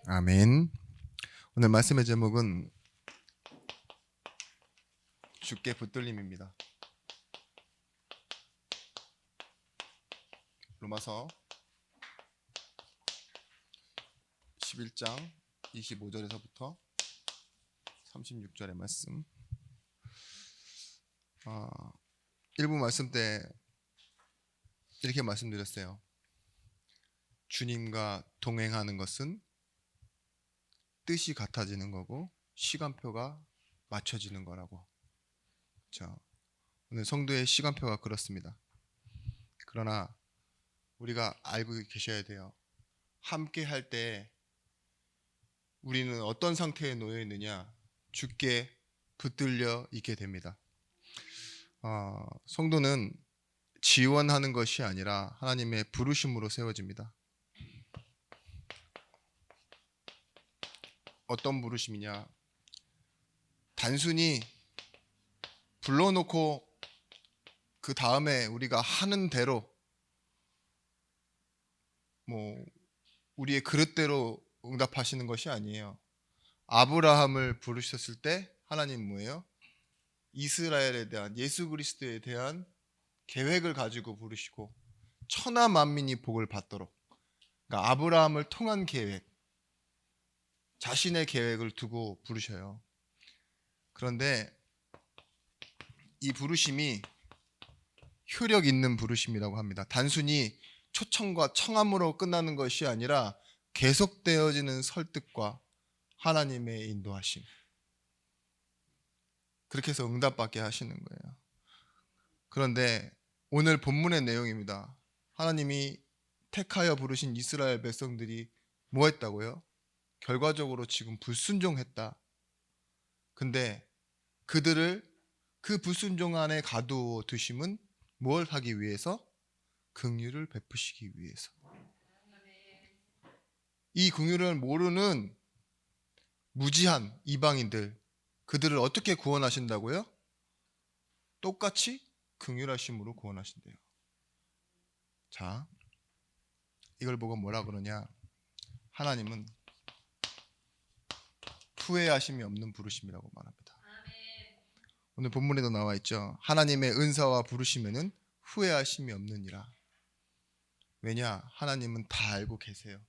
아멘. 오늘 말씀의 제목은 주께 붙들림입니다. 로마서 11장 25절에서부터 36절의 말씀. 일부 말씀 때 이렇게 말씀드렸어요. 주님과 동행하는 것은 뜻이 같아지는 거고 시간표가 맞춰지는 거라고. 그렇죠? 오늘 성도의 시간표가 그렇습니다. 그러나 우리가 알고 계셔야 돼요. 함께 할 때 우리는 어떤 상태에 놓여 있느냐? 주께 붙들려 있게 됩니다. 성도는 지원하는 것이 아니라 하나님의 부르심으로 세워집니다. 어떤 부르심이냐? 단순히 불러놓고 그 다음에 우리가 하는 대로 우리의 그릇대로 응답하시는 것이 아니에요. 아브라함을 부르셨을 때 하나님 뭐예요? 이스라엘에 대한, 예수 그리스도에 대한 계획을 가지고 부르시고 천하 만민이 복을 받도록, 그러니까 아브라함을 통한 계획, 자신의 계획을 두고 부르셔요. 그런데 이 부르심이 효력 있는 부르심이라고 합니다. 단순히 초청과 청함으로 끝나는 것이 아니라 계속되어지는 설득과 하나님의 인도하심, 그렇게 해서 응답받게 하시는 거예요. 그런데 오늘 본문의 내용입니다. 하나님이 택하여 부르신 이스라엘 백성들이 뭐 했다고요? 결과적으로 지금 불순종했다. 근데 그들을 그 불순종 안에 가두어 두심은 뭘 하기 위해서? 긍휼을 베푸시기 위해서. 이 긍휼을 모르는 무지한 이방인들, 그들을 어떻게 구원하신다고요? 똑같이 긍휼하심으로 구원하신대요. 자, 이걸 보고 뭐라 그러냐? 하나님은 후회하심이 없는 부르심이라고 말합니다. 오늘 본문에도 나와 있죠. 하나님의 은사와 부르심에는 후회하심이 없느니라. 왜냐? 하나님은 다 알고 계세요.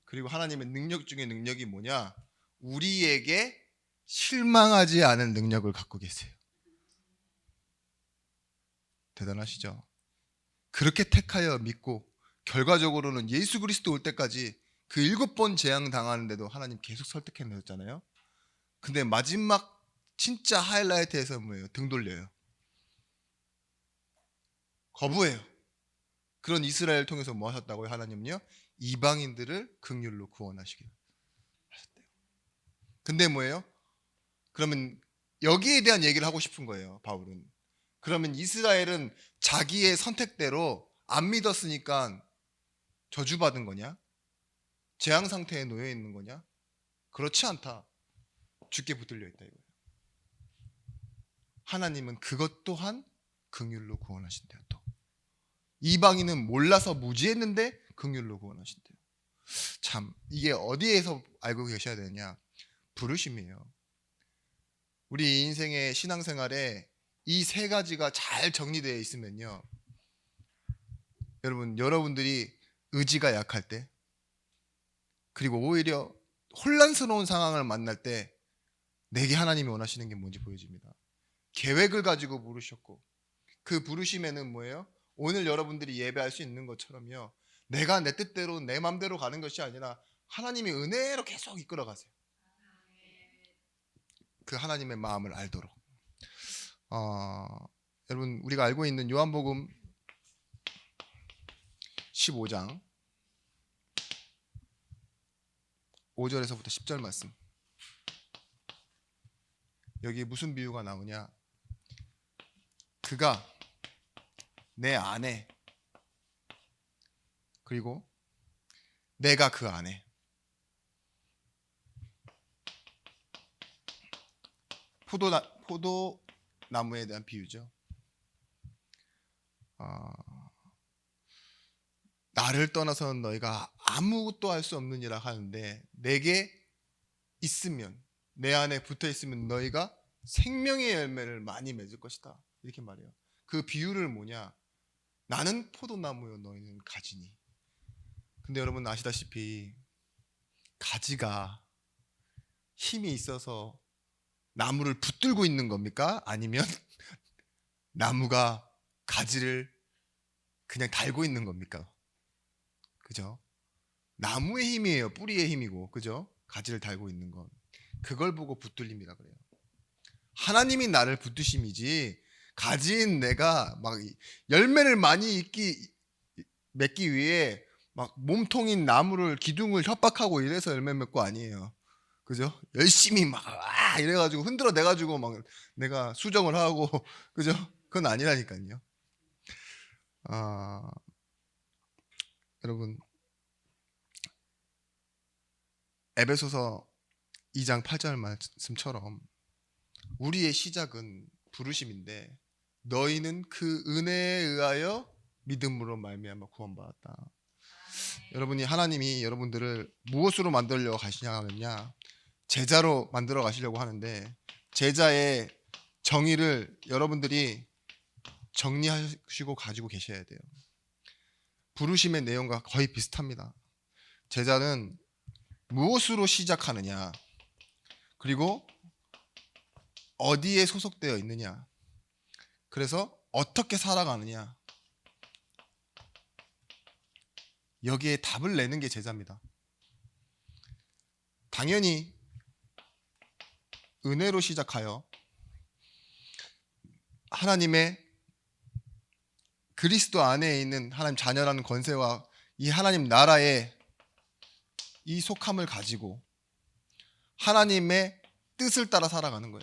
그리고 하나님의 능력 중에 능력이 뭐냐? 우리에게 실망하지 않은 능력을 갖고 계세요. 대단하시죠? 그렇게 택하여 믿고 결과적으로는 예수 그리스도 올 때까지 그 7번 재앙 당하는데도 하나님 계속 설득해내셨잖아요. 근데 마지막 진짜 하이라이트에서 뭐예요? 등 돌려요. 거부해요. 그런 이스라엘을 통해서 뭐 하셨다고요? 하나님은요? 이방인들을 긍휼로 구원하시게 하셨대요. 근데 뭐예요? 그러면 여기에 대한 얘기를 하고 싶은 거예요, 바울은. 그러면 이스라엘은 자기의 선택대로 안 믿었으니까 저주받은 거냐? 재앙 상태에 놓여 있는 거냐? 그렇지 않다. 주께 붙들려 있다 이거예요. 하나님은 그것 또한 긍휼로 구원하신대요. 또 이방인은 몰라서 무지했는데 긍휼로 구원하신대요. 참, 이게 어디에서 알고 계셔야 되냐? 부르심이에요. 우리 인생의 신앙생활에 이 세 가지가 잘 정리되어 있으면요, 여러분들이 의지가 약할 때, 그리고 오히려 혼란스러운 상황을 만날 때 내게 하나님이 원하시는 게 뭔지 보여집니다. 계획을 가지고 부르셨고, 그 부르심에는 뭐예요? 오늘 여러분들이 예배할 수 있는 것처럼요, 내가 내 뜻대로 내 맘대로 가는 것이 아니라 하나님이 은혜로 계속 이끌어 가세요. 그 하나님의 마음을 알도록. 여러분, 우리가 알고 있는 요한복음 15장 5절에서부터 10절 말씀. 여기 무슨 비유가 나오냐? 그가 내 안에, 그리고 내가 그 안에. 포도나무에 대한 비유죠. 나를 떠나서는 너희가 아무것도 할 수 없느니라 하는데 내게 있으면, 내 안에 붙어 있으면 너희가 생명의 열매를 많이 맺을 것이다. 이렇게 말해요. 그 비유를 뭐냐? 나는 포도나무요 너희는 가지니. 근데 여러분 아시다시피 가지가 힘이 있어서 나무를 붙들고 있는 겁니까? 아니면 나무가 가지를 그냥 달고 있는 겁니까? 그죠? 나무의 힘이에요. 뿌리의 힘이고, 그죠? 가지를 달고 있는 건. 그걸 보고 붙들림이라 그래요. 하나님이 나를 붙드심이지, 가지인 내가 막 열매를 많이 맺기 위해 막 몸통인 나무를 기둥을 협박하고 이래서 열매 맺고 아니에요. 그죠? 열심히 막 이래가지고 흔들어 내가지고 막 내가 수정을 하고 그죠? 그건 아니라니까요. 아, 여러분 에베소서 2장 8절 말씀처럼 우리의 시작은 부르심인데 너희는 그 은혜에 의하여 믿음으로 말미암아 구원받았다. 여러분이 하나님이 여러분들을 무엇으로 만들려고 하시냐면요, 제자로 만들어 가시려고 하는데 제자의 정의를 여러분들이 정리하시고 가지고 계셔야 돼요. 부르심의 내용과 거의 비슷합니다. 제자는 무엇으로 시작하느냐, 그리고 어디에 소속되어 있느냐, 그래서 어떻게 살아가느냐, 여기에 답을 내는 게 제자입니다. 당연히 은혜로 시작하여 하나님의 그리스도 안에 있는 하나님 자녀라는 권세와 이 하나님 나라의 이 속함을 가지고 하나님의 뜻을 따라 살아가는 거예요.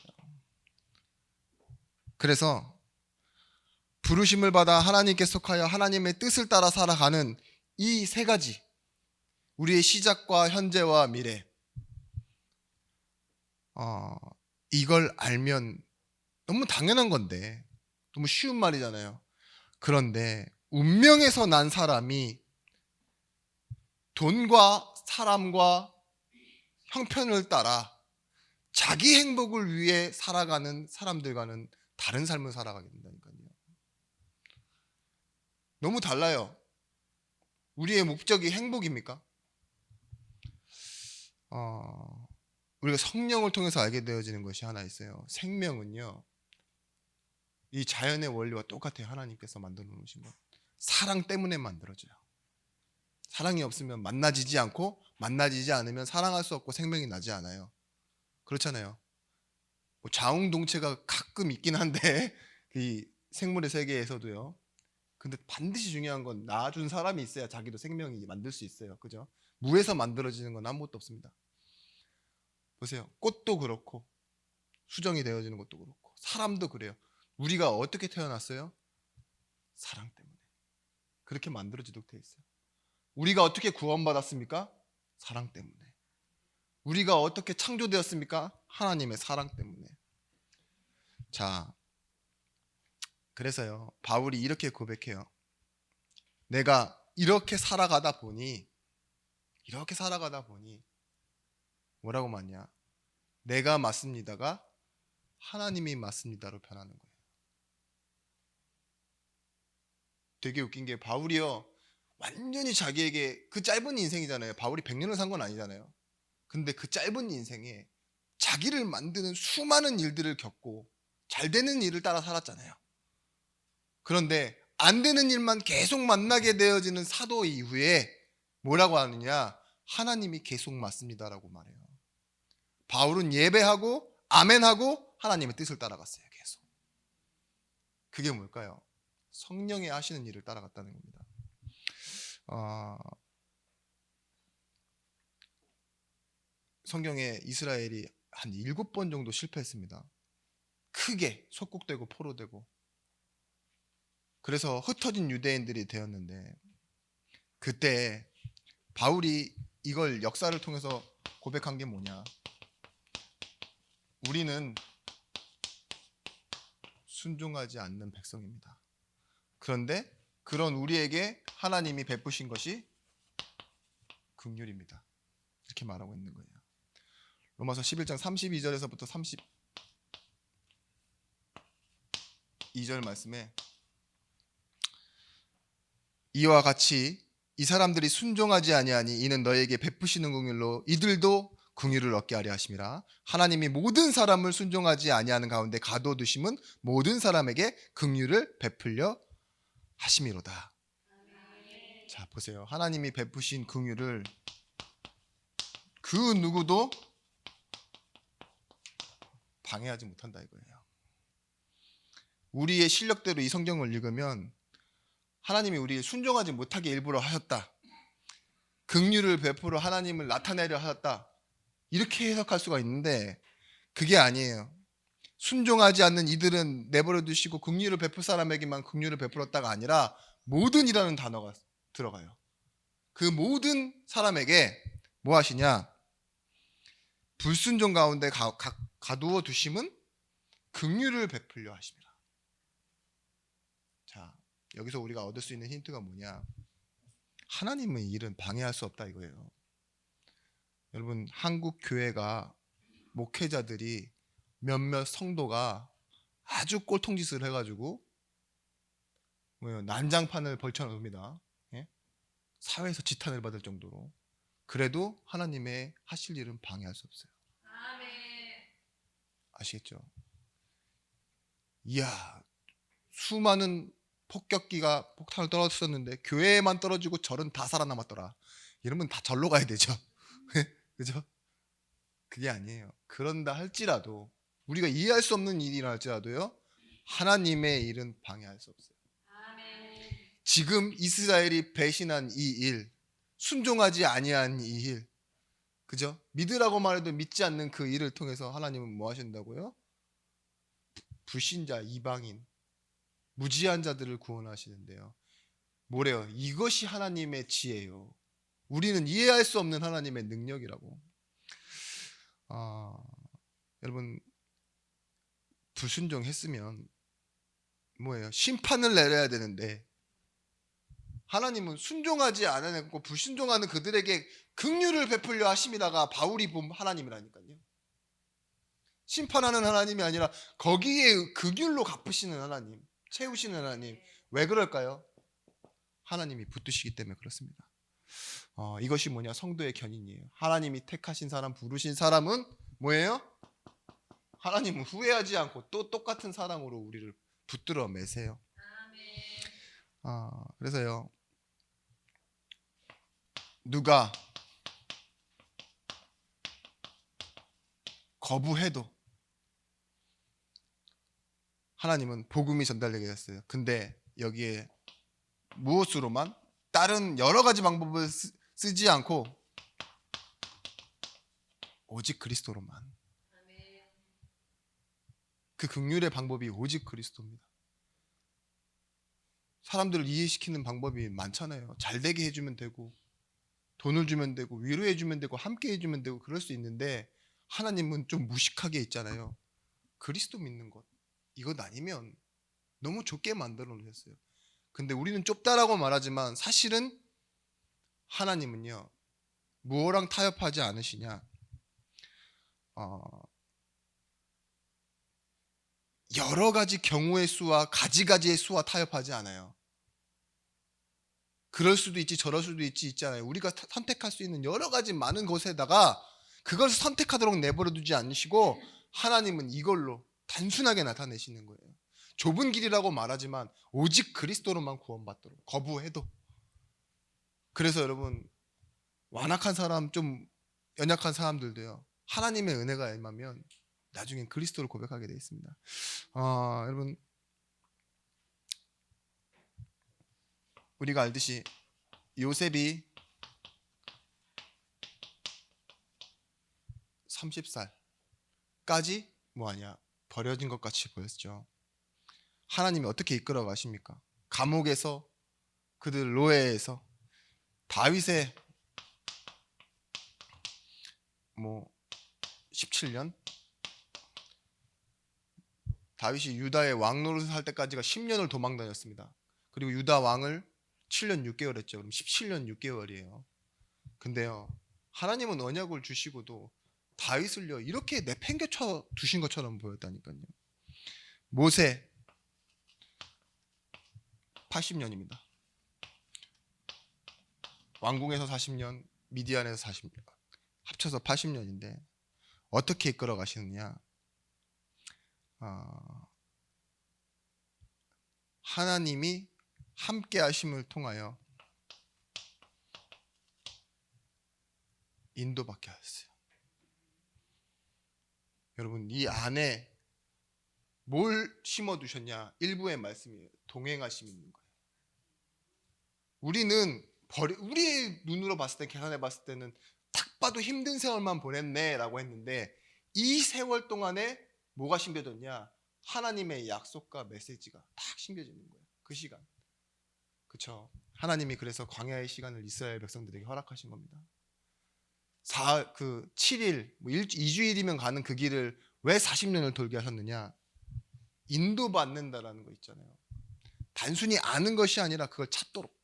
그래서 부르심을 받아 하나님께 속하여 하나님의 뜻을 따라 살아가는 이 세 가지, 우리의 시작과 현재와 미래, 이걸 알면 너무 당연한 건데, 너무 쉬운 말이잖아요. 그런데 운명에서 난 사람이 돈과 사람과 형편을 따라 자기 행복을 위해 살아가는 사람들과는 다른 삶을 살아가게 된다니까요. 너무 달라요. 우리의 목적이 행복입니까? 우리가 성령을 통해서 알게 되어지는 것이 하나 있어요. 생명은요, 이 자연의 원리와 똑같아요. 하나님께서 만들어 놓으신 것. 사랑 때문에 만들어져요. 사랑이 없으면 만나지지 않고, 만나지지 않으면 사랑할 수 없고 생명이 나지 않아요. 그렇잖아요. 뭐 자웅동체가 가끔 있긴 한데 이 생물의 세계에서도요. 근데 반드시 중요한 건 낳아준 사람이 있어야 자기도 생명이 만들 수 있어요. 그죠? 무에서 만들어지는 건 아무것도 없습니다. 보세요. 꽃도 그렇고 수정이 되어지는 것도 그렇고 사람도 그래요. 우리가 어떻게 태어났어요? 사랑 때문에. 그렇게 만들어지도록 돼 있어요. 우리가 어떻게 구원받았습니까? 사랑 때문에. 우리가 어떻게 창조되었습니까? 하나님의 사랑 때문에. 자, 그래서요, 바울이 이렇게 고백해요. 내가 이렇게 살아가다 보니 뭐라고 말냐? 내가 맞습니다가 하나님이 맞습니다로 변하는 거예요. 되게 웃긴 게 바울이요, 완전히 자기에게, 그 짧은 인생이잖아요. 바울이 100년을 산 건 아니잖아요. 근데 그 짧은 인생에 자기를 만드는 수많은 일들을 겪고 잘 되는 일을 따라 살았잖아요. 그런데 안 되는 일만 계속 만나게 되어지는 사도 이후에 뭐라고 하느냐? 하나님이 계속 맞습니다라고 말해요. 바울은 예배하고 아멘하고 하나님의 뜻을 따라갔어요. 계속. 그게 뭘까요? 성령이 하시는 일을 따라갔다는 겁니다. 성경에 이스라엘이 한 7번 정도 실패했습니다. 크게 속국되고 포로되고. 그래서 흩어진 유대인들이 되었는데, 그때 바울이 이걸 역사를 통해서 고백한 게 뭐냐? 우리는 순종하지 않는 백성입니다. 그런데 그런 우리에게 하나님이 베푸신 것이 긍휼입니다. 이렇게 말하고 있는 거예요. 로마서 11장 32절에서부터 32절 말씀에 이와 같이 이 사람들이 순종하지 아니하니 이는 너에게 베푸시는 긍휼로 이들도 긍휼을 얻게 하려 하심이라. 하나님이 모든 사람을 순종하지 아니하는 가운데 가둬두심은 모든 사람에게 긍휼을 베풀려 하심이로다. 자, 보세요. 하나님이 베푸신 긍휼을 그 누구도 방해하지 못한다 이거예요. 우리의 실력대로 이 성경을 읽으면 하나님이 우리를 순종하지 못하게 일부러 하셨다, 긍휼을 베풀어 하나님을 나타내려 하셨다, 이렇게 해석할 수가 있는데 그게 아니에요. 순종하지 않는 이들은 내버려 두시고 긍휼을 베풀 사람에게만 긍휼을 베풀었다가 아니라 모든이라는 단어가 들어가요. 그 모든 사람에게 뭐 하시냐? 불순종 가운데 가두어 두심은 긍휼을 베풀려 하십니다. 자, 여기서 우리가 얻을 수 있는 힌트가 뭐냐? 하나님의 일은 방해할 수 없다 이거예요. 여러분, 한국 교회가 목회자들이 몇몇 성도가 아주 꼴통짓을 해가지고 난장판을 벌쳐놓습니다. 예? 사회에서 지탄을 받을 정도로. 그래도 하나님의 하실 일은 방해할 수 없어요. 아시겠죠? 이야, 수많은 폭격기가 폭탄을 떨어졌었는데 교회에만 떨어지고 절은 다 살아남았더라. 이러면 다 절로 가야 되죠. 그죠? 그게 아니에요. 그런다 할지라도, 우리가 이해할 수 없는 일이라 할지라도요, 하나님의 일은 방해할 수 없어요. 지금 이스라엘이 배신한 이 일, 순종하지 아니한 이 일, 그죠? 믿으라고 말해도 믿지 않는 그 일을 통해서 하나님은 뭐 하신다고요? 불신자, 이방인, 무지한 자들을 구원하시는데요. 뭐래요? 이것이 하나님의 지혜예요. 우리는 이해할 수 없는 하나님의 능력이라고. 여러분, 불순종했으면 뭐예요? 심판을 내려야 되는데 하나님은 순종하지 않았고 불순종하는 그들에게 긍휼을 베풀려 하심이다가 바울이 본 하나님이라니까요. 심판하는 하나님이 아니라 거기에 긍휼로 갚으시는 하나님, 채우시는 하나님. 왜 그럴까요? 하나님이 붙드시기 때문에 그렇습니다. 이것이 뭐냐? 성도의 견인이에요. 하나님이 택하신 사람, 부르신 사람은 뭐예요? 하나님은 후회하지 않고 또 똑같은 사랑으로 우리를 붙들어 매세요. 그래서요, 누가 거부해도 하나님은 복음이 전달되게 했어요. 근데 여기에 무엇으로만? 다른 여러 가지 방법을 쓰지 않고 오직 그리스도로만. 그 긍휼의 방법이 오직 그리스도입니다. 사람들을 이해시키는 방법이 많잖아요. 잘 되게 해주면 되고, 돈을 주면 되고, 위로해 주면 되고, 함께 해주면 되고, 그럴 수 있는데 하나님은 좀 무식하게 있잖아요. 그리스도 믿는 것, 이것 아니면 너무 좁게 만들어 놓으셨어요. 근데 우리는 좁다라고 말하지만 사실은 하나님은요, 무엇랑 타협하지 않으시냐? 여러 가지 경우의 수와 가지가지의 수와 타협하지 않아요. 그럴 수도 있지 저럴 수도 있잖아요. 우리가 선택할 수 있는 여러 가지 많은 것에다가 그것을 선택하도록 내버려 두지 않으시고 하나님은 이걸로 단순하게 나타내시는 거예요. 좁은 길이라고 말하지만 오직 그리스도로만 구원받도록, 거부해도. 그래서 여러분, 완악한 사람, 좀 연약한 사람들도요, 하나님의 은혜가 임하면 나중엔 그리스도를 고백하게 되어 있습니다. 여러분, 우리가 알듯이 요셉이 30살까지 뭐하냐? 버려진 것 같이 보였죠. 하나님이 어떻게 이끌어 가십니까? 감옥에서, 그들 노예에서, 다윗의 17년, 다윗이 유다의 왕 노릇을 할 때까지가 10년을 도망 다녔습니다. 그리고 유다 왕을 7년 6개월 했죠. 그럼 17년 6개월이에요. 근데요, 하나님은 언약을 주시고도 다윗을요 이렇게 내팽개쳐 두신 것처럼 보였다니까요. 모세 80년입니다. 왕궁에서 40년, 미디안에서 40년, 합쳐서 80년인데 어떻게 이끌어 가시느냐? 하나님이 함께 하심을 통하여 인도받게 하셨어요. 여러분, 이 안에 뭘 심어 두셨냐? 일부의 말씀이에요. 동행하심이 있는 거예요. 우리는 우리의 눈으로 봤을 때, 계산해 봤을 때는 딱 봐도 힘든 세월만 보냈네라고 했는데, 이 세월 동안에 뭐가 심겨졌냐? 하나님의 약속과 메시지가 딱 심겨지는 거예요. 그 시간. 그렇죠? 하나님이 그래서 광야의 시간을 이스라엘 백성들에게 허락하신 겁니다. 7일, 2주일이면 가는 그 길을 왜 40년을 돌게 하셨느냐? 인도받는다라는 거 있잖아요. 단순히 아는 것이 아니라 그걸 찾도록.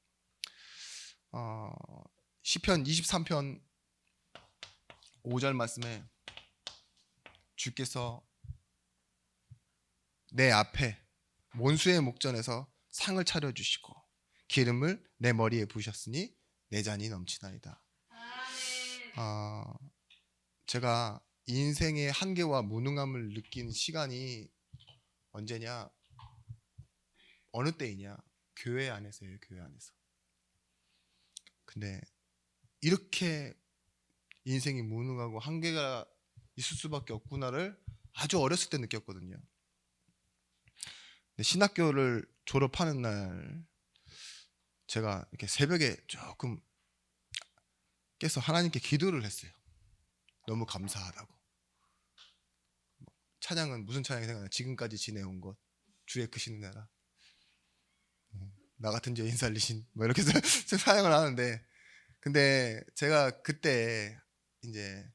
시편 23편 5절 말씀에 주께서 내 앞에 원수의 목전에서 상을 차려주시고 기름을 내 머리에 부으셨으니 내 잔이 넘치나이다. 제가 인생의 한계와 무능함을 느낀 시간이 언제냐? 어느 때이냐? 교회 안에서예요. 교회 안에서. 근데 이렇게 인생이 무능하고 한계가 있을 수밖에 없구나를 아주 어렸을 때 느꼈거든요. 신학교를 졸업하는 날 제가 이렇게 새벽에 조금 깨서 하나님께 기도를 했어요. 너무 감사하다고. 찬양은 무슨 찬양이 생각나요? 지금까지 지내온 것, 주의 크신 나라, 나 같은 죄인 살리신, 뭐 이렇게 해서 찬양을 하는데, 근데 제가 그때 이제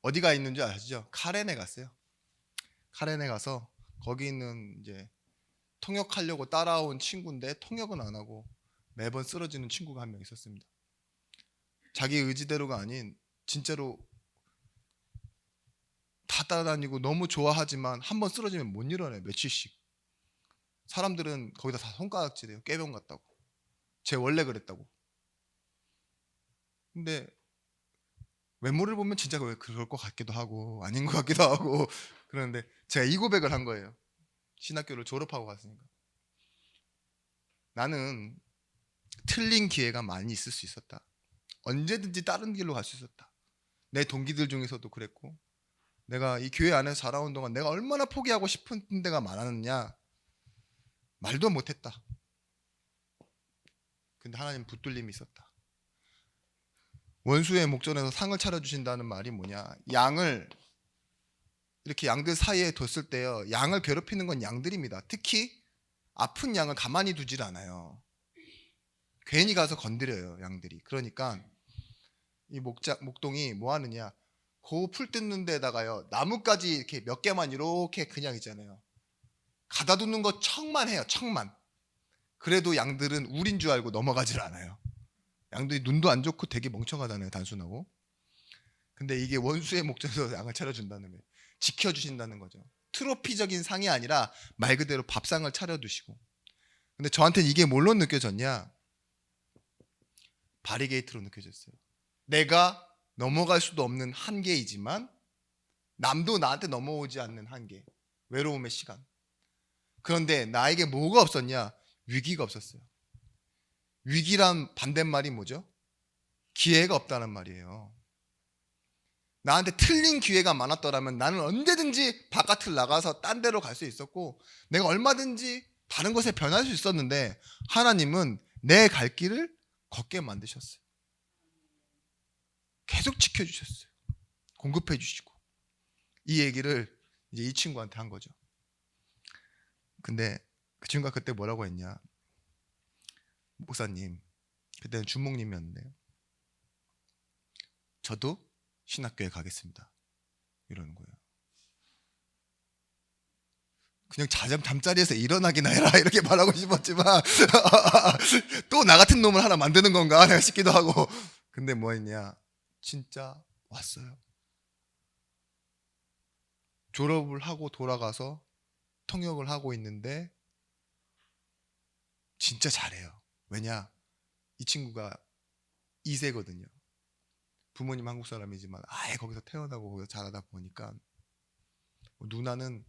어디가 있는 줄 아시죠? 카렌에 갔어요. 카렌에 가서 거기 있는 이제 통역하려고 따라온 친구인데 통역은 안 하고 매번 쓰러지는 친구가 한 명 있었습니다. 자기 의지대로가 아닌 진짜로 다 따라다니고 너무 좋아하지만 한번 쓰러지면 못 일어나요. 며칠씩. 사람들은 거기다 다 손가락질해요. 꾀병 같다고. 쟤 원래 그랬다고. 근데 외모를 보면 진짜 그럴 것 같기도 하고 아닌 것 같기도 하고 그런데 제가 이 고백을 한 거예요. 신학교를 졸업하고 갔으니까. 나는 틀린 기회가 많이 있을 수 있었다. 언제든지 다른 길로 갈 수 있었다. 내 동기들 중에서도 그랬고 내가 이 교회 안에서 자라온 동안 내가 얼마나 포기하고 싶은 데가 많았느냐. 말도 못했다. 근데 하나님 붙들림이 있었다. 원수의 목전에서 상을 차려주신다는 말이 뭐냐. 양을 이렇게 양들 사이에 뒀을 때요. 양을 괴롭히는 건 양들입니다. 특히 아픈 양을 가만히 두질 않아요. 괜히 가서 건드려요. 양들이. 그러니까 이 목동이 뭐 하느냐. 그 풀 뜯는 데다가요. 나뭇가지 이렇게 몇 개만 이렇게 그냥 있잖아요. 가다 두는 거 척만 해요. 척만. 그래도 양들은 우린 줄 알고 넘어가질 않아요. 양들이 눈도 안 좋고 되게 멍청하잖아요. 단순하고. 근데 이게 원수의 목전에서 양을 차려준다는 거예요. 지켜주신다는 거죠. 트로피적인 상이 아니라 말 그대로 밥상을 차려두시고. 근데 저한테는 이게 뭘로 느껴졌냐? 바리게이트로 느껴졌어요. 내가 넘어갈 수도 없는 한계이지만 남도 나한테 넘어오지 않는 한계. 외로움의 시간. 그런데 나에게 뭐가 없었냐? 위기가 없었어요. 위기란 반대말이 뭐죠? 기회가 없다는 말이에요. 나한테 틀린 기회가 많았더라면 나는 언제든지 바깥을 나가서 딴 데로 갈 수 있었고 내가 얼마든지 다른 곳에 변할 수 있었는데 하나님은 내 갈 길을 걷게 만드셨어요. 계속 지켜주셨어요. 공급해 주시고. 이 얘기를 이제 이 친구한테 한 거죠. 근데 그 친구가 그때 뭐라고 했냐. 목사님, 그때는 주목님이었는데 저도 신학교에 가겠습니다. 이러는 거예요. 그냥 잠자리에서 일어나기나 해라 이렇게 말하고 싶었지만 또 나 같은 놈을 하나 만드는 건가 내가 싶기도 하고. 근데 뭐 했냐, 진짜 왔어요. 졸업을 하고 돌아가서 통역을 하고 있는데 진짜 잘해요. 왜냐, 이 친구가 2세거든요. 부모님 한국 사람이지만 아예 거기서 태어나고 거기서 자라다 보니까 누나는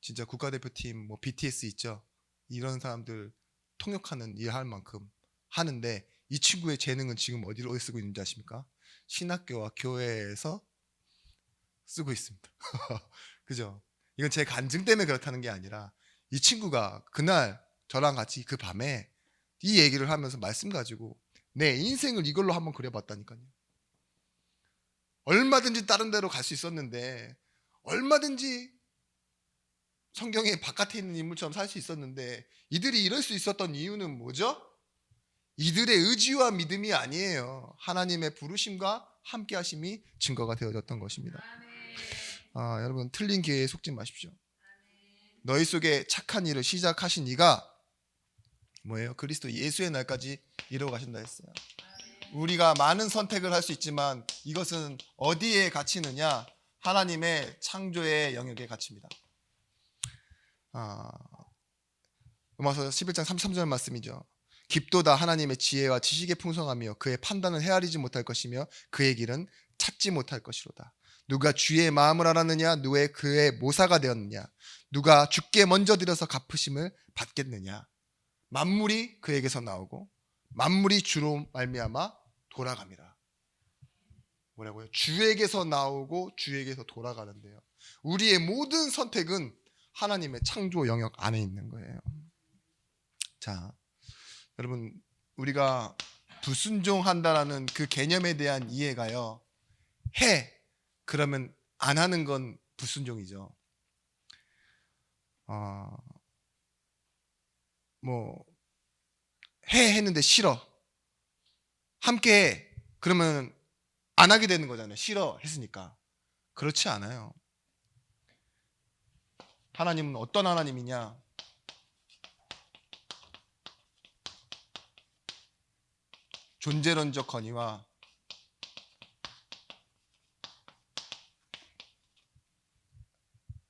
진짜 국가대표팀 뭐 BTS 있죠, 이런 사람들 통역하는 일 할 만큼 하는데, 이 친구의 재능은 지금 어디로 쓰고 있는지 아십니까? 신학교와 교회에서 쓰고 있습니다. 그죠? 이건 제 간증 때문에 그렇다는 게 아니라 이 친구가 그날 저랑 같이 그 밤에 이 얘기를 하면서 말씀 가지고 내 인생을 이걸로 한번 그려봤다니까요. 얼마든지 다른 데로 갈 수 있었는데, 얼마든지 성경의 바깥에 있는 인물처럼 살 수 있었는데, 이들이 이럴 수 있었던 이유는 뭐죠? 이들의 의지와 믿음이 아니에요. 하나님의 부르심과 함께 하심이 증거가 되어졌던 것입니다. 여러분, 틀린 기회에 속지 마십시오. 너희 속에 착한 일을 시작하신 이가 뭐예요? 그리스도 예수의 날까지 이루어 가신다 했어요. 우리가 많은 선택을 할 수 있지만 이것은 어디에 갇히느냐? 하나님의 창조의 영역에 갇힙니다. 로마서 11장 33절 말씀이죠. 깊도다 하나님의 지혜와 지식의 풍성하며 그의 판단은 헤아리지 못할 것이며 그의 길은 찾지 못할 것이로다. 누가 주의 마음을 알았느냐? 누가 그의 모사가 되었느냐? 누가 주께 먼저 드려서 갚으심을 받겠느냐? 만물이 그에게서 나오고 만물이 주로 말미암아 돌아갑니다. 뭐라고요? 주에게서 나오고 주에게서 돌아가는데요. 우리의 모든 선택은 하나님의 창조 영역 안에 있는 거예요. 자, 여러분, 우리가 불순종한다라는 그 개념에 대한 이해가요, 해 그러면 안 하는 건 불순종이죠. 뭐 해 했는데 싫어, 함께 해 그러면 안 하게 되는 거잖아요. 싫어 했으니까. 그렇지 않아요. 하나님은 어떤 하나님이냐? 존재론적 권위와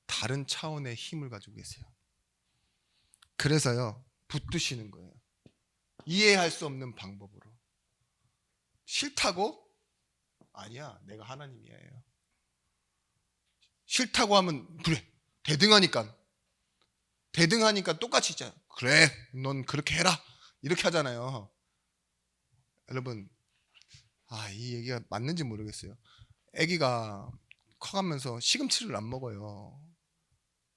다른 차원의 힘을 가지고 계세요. 그래서요, 붙드시는 거예요. 이해할 수 없는 방법으로. 싫다고? 아니야, 내가 하나님이에요. 싫다고 하면 그래, 대등하니까 똑같이 있잖아. 그래, 넌 그렇게 해라 이렇게 하잖아요. 여러분, 이 얘기가 맞는지 모르겠어요. 아기가 커가면서 시금치를 안 먹어요.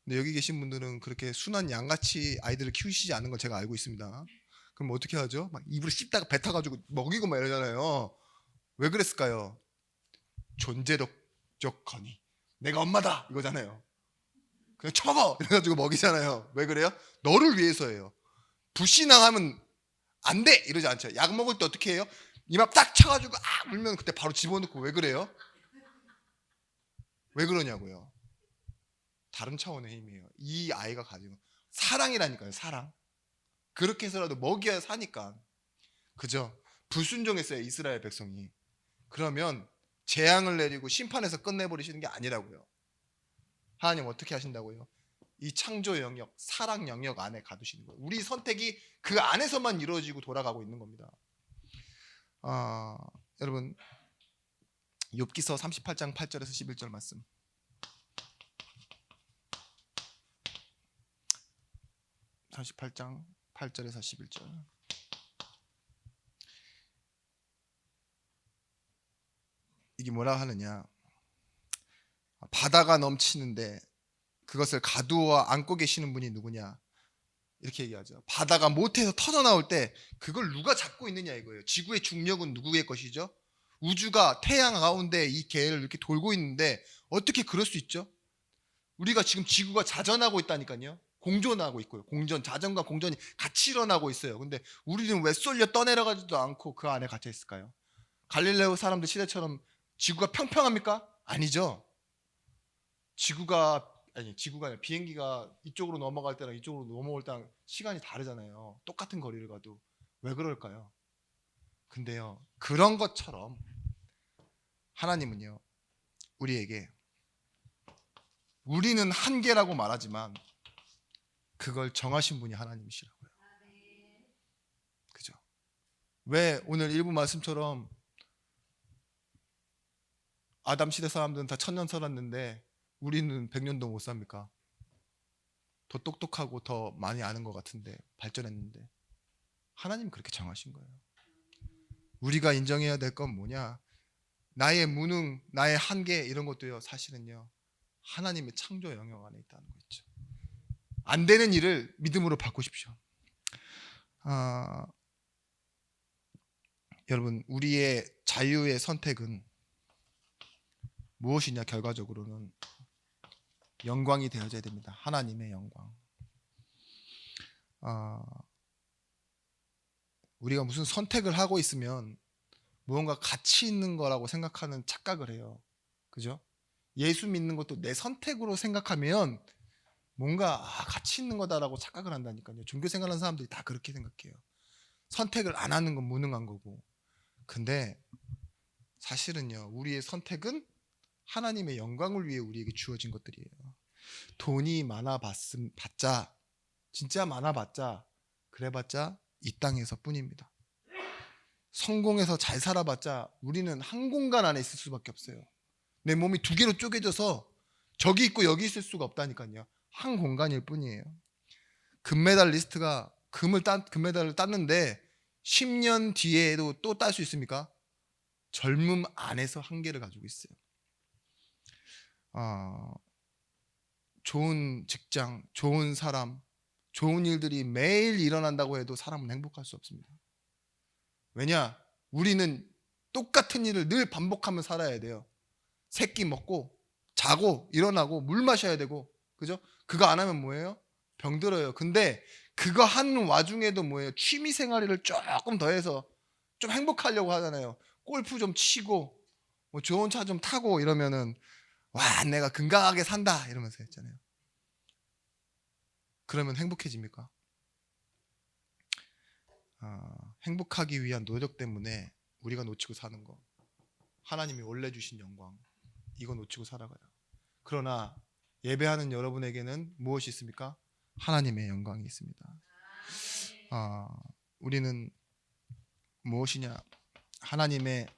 근데 여기 계신 분들은 그렇게 순한 양같이 아이들을 키우시지 않은 걸 제가 알고 있습니다. 그럼 어떻게 하죠? 막 입으로 씹다가 뱉어가지고 먹이고 막 이러잖아요. 왜 그랬을까요? 존재적 권위, 내가 엄마다 이거잖아요. 그냥 쳐먹어 이래가지고 먹이잖아요. 왜 그래요? 너를 위해서예요. 불신앙하면 안 돼 이러지 않죠. 약 먹을 때 어떻게 해요? 이마 딱 쳐가지고 울면 그때 바로 집어넣고. 왜 그래요? 왜 그러냐고요. 다른 차원의 힘이에요. 이 아이가 가지고 사랑이라니까요. 사랑. 그렇게 해서라도 먹여야 사니까. 그죠? 불순종했어요, 이스라엘 백성이. 그러면 재앙을 내리고 심판해서 끝내버리시는 게 아니라고요. 하나님 어떻게 하신다고요? 이 창조 영역, 사랑 영역 안에 가두시는 거예요. 우리 선택이 그 안에서만 이루어지고 돌아가고 있는 겁니다. 여러분, 욥기서 38장 8절에서 11절 말씀. (38장 8절에서 11절) 이게 뭐라 하느냐? 바다가 넘치는데 그것을 가두어 안고 계시는 분이 누구냐? 이렇게 얘기하죠. 바다가 못해서 터져 나올 때 그걸 누가 잡고 있느냐 이거예요. 지구의 중력은 누구의 것이죠? 우주가 태양 가운데 이 계를 이렇게 돌고 있는데 어떻게 그럴 수 있죠? 우리가 지금 지구가 자전하고 있다니까요. 공존하고 있고요. 자전과 공전이 같이 일어나고 있어요. 근데 우리는 왜 쏠려 떠내려가지도 않고 그 안에 갇혀 있을까요? 갈릴레오 사람들 시대처럼 지구가 평평합니까? 아니죠. 지구가 아니 지구가 아니라 비행기가 이쪽으로 넘어갈 때랑 이쪽으로 넘어올 때랑 시간이 다르잖아요. 똑같은 거리를 가도. 왜 그럴까요? 근데요, 그런 것처럼 하나님은요, 우리에게 우리는 한계라고 말하지만 그걸 정하신 분이 하나님이시라고요. 그죠? 왜 오늘 일부 말씀처럼 아담 시대 사람들은 다 1000년 살았는데 우리는 100년도 못 삽니까? 더 똑똑하고 더 많이 아는 것 같은데, 발전했는데. 하나님 그렇게 정하신 거예요. 우리가 인정해야 될 건 뭐냐? 나의 무능, 나의 한계 이런 것도요, 사실은요, 하나님의 창조 영역 안에 있다는 거 있죠. 안 되는 일을 믿음으로 바꾸십시오. 여러분, 우리의 자유의 선택은 무엇이냐? 결과적으로는 영광이 되어져야 됩니다. 하나님의 영광. 우리가 무슨 선택을 하고 있으면 무언가 가치 있는 거라고 생각하는 착각을 해요. 그죠? 예수 믿는 것도 내 선택으로 생각하면 뭔가 가치 있는 거다라고 착각을 한다니까요. 종교 생활하는 사람들이 다 그렇게 생각해요. 선택을 안 하는 건 무능한 거고. 근데 사실은요, 우리의 선택은 하나님의 영광을 위해 우리에게 주어진 것들이에요. 돈이 많아봤자, 진짜 많아봤자, 그래봤자 이 땅에서 뿐입니다. 성공해서 잘 살아봤자 우리는 한 공간 안에 있을 수밖에 없어요. 내 몸이 두 개로 쪼개져서 저기 있고 여기 있을 수가 없다니까요. 한 공간일 뿐이에요. 금메달리스트가 금메달을 땄는데 10년 뒤에도 또 딸 수 있습니까? 젊음 안에서 한계를 가지고 있어요. 좋은 직장, 좋은 사람, 좋은 일들이 매일 일어난다고 해도 사람은 행복할 수 없습니다. 왜냐? 우리는 똑같은 일을 늘 반복하며 살아야 돼요. 새끼 먹고 자고 일어나고 물 마셔야 되고, 그죠? 그거 안 하면 뭐예요? 병들어요. 근데 그거 하는 와중에도 뭐예요? 취미 생활을 조금 더해서 좀 행복하려고 하잖아요. 골프 좀 치고 뭐 좋은 차 좀 타고 이러면은 와, 내가 건강하게 산다 이러면서 했잖아요. 그러면 행복해집니까? 행복하기 위한 노력 때문에 우리가 놓치고 사는 거, 하나님이 원래 주신 영광, 이거 놓치고 살아가요. 그러나 예배하는 여러분에게는 무엇이 있습니까? 하나님의 영광이 있습니다. 우리는 무엇이냐? 하나님의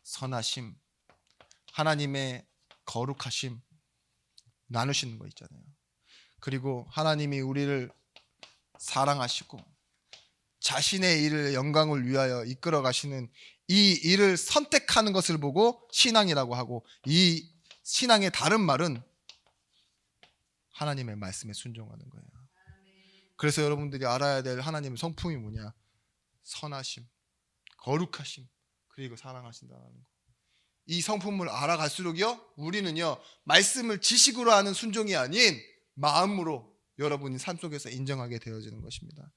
선하심, 하나님의 거룩하심 나누시는 거 있잖아요. 그리고 하나님이 우리를 사랑하시고 자신의 일을 영광을 위하여 이끌어 가시는 이 일을 선택하는 것을 보고 신앙이라고 하고, 이 신앙의 다른 말은 하나님의 말씀에 순종하는 거예요. 그래서 여러분들이 알아야 될 하나님의 성품이 뭐냐? 선하심, 거룩하심, 그리고 사랑하신다는 거. 이 성품을 알아갈수록요, 우리는요, 말씀을 지식으로 하는 순종이 아닌 마음으로 여러분이 삶 속에서 인정하게 되어지는 것입니다.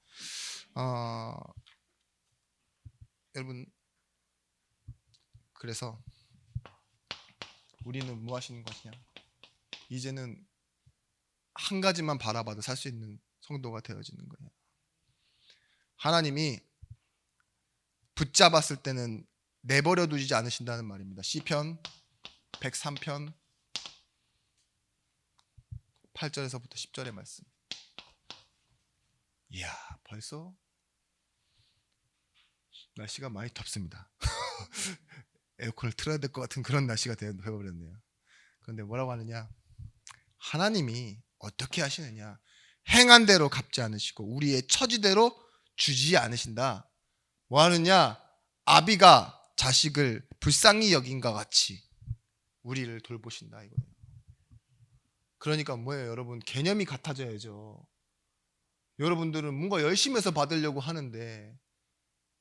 여러분, 그래서 우리는 뭐 하시는 것이냐? 이제는 한 가지만 바라봐도 살 수 있는 성도가 되어지는 거예요. 하나님이 붙잡았을 때는 내버려 두지 않으신다는 말입니다. 시편 103편 8절에서부터 10절의 말씀. 이야, 벌써 날씨가 많이 덥습니다. 에어컨을 틀어야 될 것 같은 그런 날씨가 되어버렸네요. 그런데 뭐라고 하느냐? 하나님이 어떻게 하시느냐? 행한 대로 갚지 않으시고 우리의 처지대로 주지 않으신다. 뭐 하느냐? 아비가 자식을 불쌍히 여긴과 같이 우리를 돌보신다 이거예요. 그러니까 뭐예요, 여러분? 개념이 같아져야죠. 여러분들은 뭔가 열심히 해서 받으려고 하는데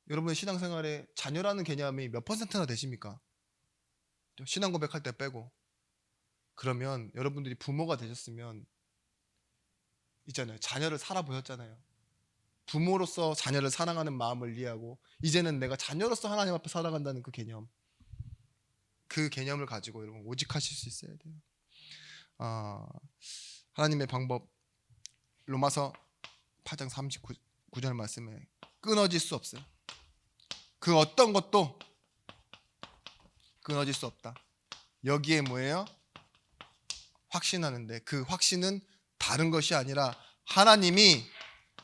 여러분의 신앙생활에 자녀라는 개념이 몇 퍼센트나 되십니까? 신앙 고백할 때 빼고. 그러면 여러분들이 부모가 되셨으면 있잖아요, 자녀를 살아보셨잖아요. 부모로서 자녀를 사랑하는 마음을 이해하고 이제는 내가 자녀로서 하나님 앞에 살아간다는 그 개념, 그 개념을 가지고 여러분 오직하실 수 있어야 돼요. 하나님의 방법 로마서 8장 39절 말씀에 끊어질 수 없어요. 그 어떤 것도 끊어질 수 없다. 여기에 뭐예요? 확신하는데 그 확신은 다른 것이 아니라 하나님이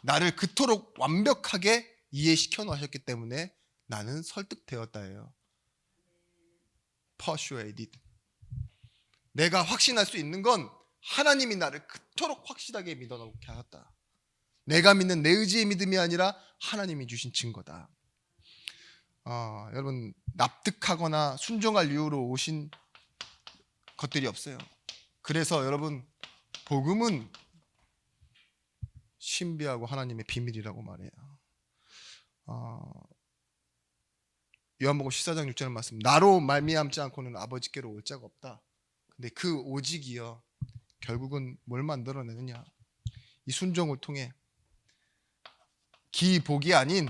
나를 그토록 완벽하게 이해시켜 놓으셨기 때문에 나는 설득되었다예요. persuaded. 내가 확신할 수 있는 건 하나님이 나를 그토록 확실하게 믿어놓게 하셨다. 내가 믿는 내 의지의 믿음이 아니라 하나님이 주신 증거다. 여러분 납득하거나 순종할 이유로 오신 것들이 없어요. 그래서 여러분 복음은 신비하고 하나님의 비밀이라고 말해요. 요한복음 14장 6절 말씀, 나로 말미암지 않고는 아버지께로 올 자가 없다. 근데 그 오직이요 결국은 뭘 만들어내느냐, 이 순종을 통해 기복이 아닌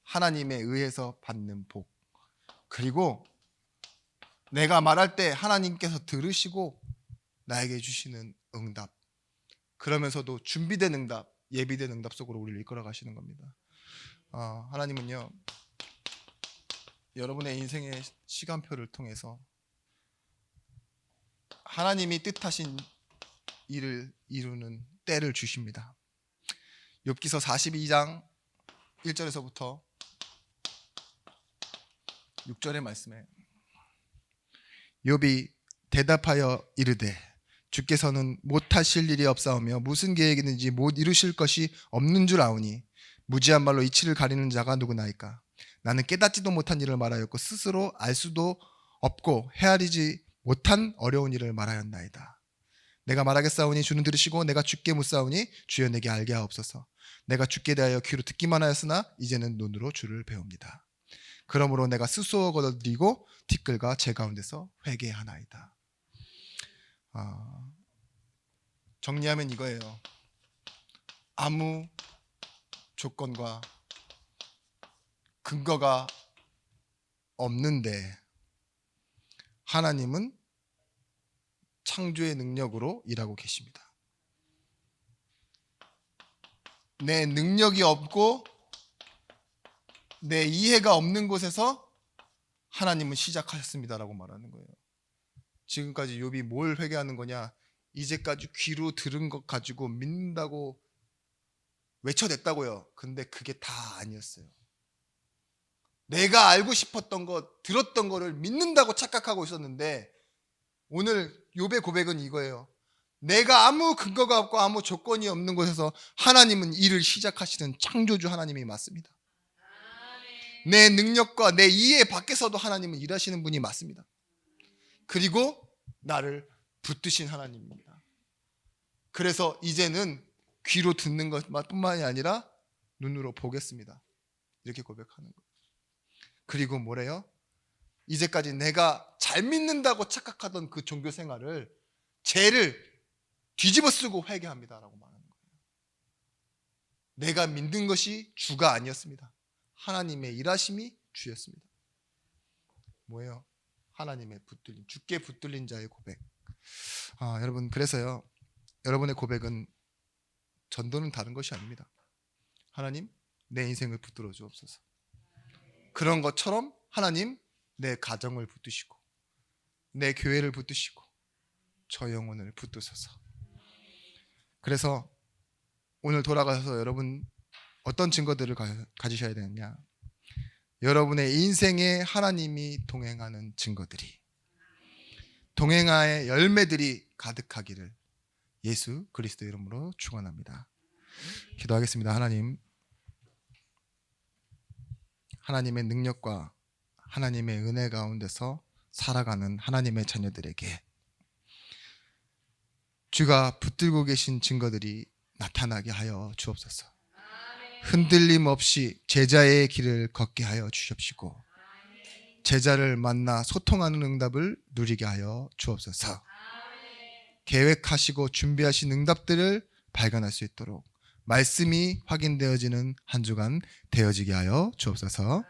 하나님에 의해서 받는 복, 그리고 내가 말할 때 하나님께서 들으시고 나에게 주시는 응답, 그러면서도 준비된 응답, 예비된 응답 속으로 우리를 이끌어 가시는 겁니다. 하나님은요 여러분의 인생의 시간표를 통해서 하나님이 뜻하신 일을 이루는 때를 주십니다. 욥기서 42장 1절에서부터 6절의 말씀에 욥이 대답하여 이르되 주께서는 못하실 일이 없사오며 무슨 계획이든지 못 이루실 것이 없는 줄 아오니 무지한 말로 이치를 가리는 자가 누구나이까. 나는 깨닫지도 못한 일을 말하였고 스스로 알 수도 없고 헤아리지 못한 어려운 일을 말하였나이다. 내가 말하겠사오니 주는 들으시고 내가 주께 묻사오니 주여 내게 알게 하옵소서. 내가 주께 대하여 귀로 듣기만 하였으나 이제는 눈으로 주를 배웁니다. 그러므로 내가 스스로 거둬들이고 티끌과 제 가운데서 회개하나이다. 정리하면 이거예요. 아무 조건과 근거가 없는데 하나님은 창조의 능력으로 일하고 계십니다. 내 능력이 없고 내 이해가 없는 곳에서 하나님은 시작하셨습니다라고 말하는 거예요. 지금까지 욥이 뭘 회개하는 거냐? 이제까지 귀로 들은 것 가지고 믿는다고 외쳐댔다고요. 근데 그게 다 아니었어요. 내가 알고 싶었던 것, 들었던 거를 믿는다고 착각하고 있었는데 오늘 욥의 고백은 이거예요. 내가 아무 근거가 없고 아무 조건이 없는 곳에서 하나님은 일을 시작하시는 창조주 하나님이 맞습니다. 내 능력과 내 이해 밖에서도 하나님은 일하시는 분이 맞습니다. 그리고 나를 붙드신 하나님입니다. 그래서 이제는 귀로 듣는 것뿐만이 아니라 눈으로 보겠습니다. 이렇게 고백하는 거예요. 그리고 뭐래요? 이제까지 내가 잘 믿는다고 착각하던 그 종교 생활을, 죄를 뒤집어 쓰고 회개합니다라고 말하는 거예요. 내가 믿는 것이 주가 아니었습니다. 하나님의 일하심이 주였습니다. 뭐예요? 하나님의 붙들린, 주께 붙들린 자의 고백. 여러분, 그래서요 여러분의 고백은 전도는 다른 것이 아닙니다. 하나님, 내 인생을 붙들어 주옵소서. 그런 것처럼 하나님, 내 가정을 붙드시고 내 교회를 붙드시고 저 영혼을 붙드소서. 그래서 오늘 돌아가서 여러분 어떤 증거들을 가지셔야 되느냐? 여러분의 인생에 하나님이 동행하는 증거들이, 동행하의 열매들이 가득하기를 예수 그리스도 이름으로 축원합니다. 기도하겠습니다. 하나님, 하나님의 능력과 하나님의 은혜 가운데서 살아가는 하나님의 자녀들에게 주가 붙들고 계신 증거들이 나타나게 하여 주옵소서. 흔들림 없이 제자의 길을 걷게 하여 주십시고 제자를 만나 소통하는 응답을 누리게 하여 주옵소서. 계획하시고 준비하신 응답들을 발견할 수 있도록 말씀이 확인되어지는 한 주간 되어지게 하여 주옵소서.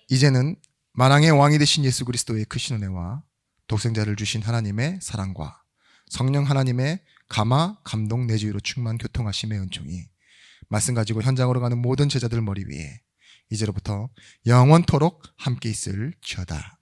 이제는 만왕의 왕이 되신 예수 그리스도의 크신 은혜와 독생자를 주신 하나님의 사랑과 성령 하나님의 감화, 감동, 내주의로 충만 교통하심의 은총이 말씀 가지고 현장으로 가는 모든 제자들 머리 위에 이제로부터 영원토록 함께 있을지어다.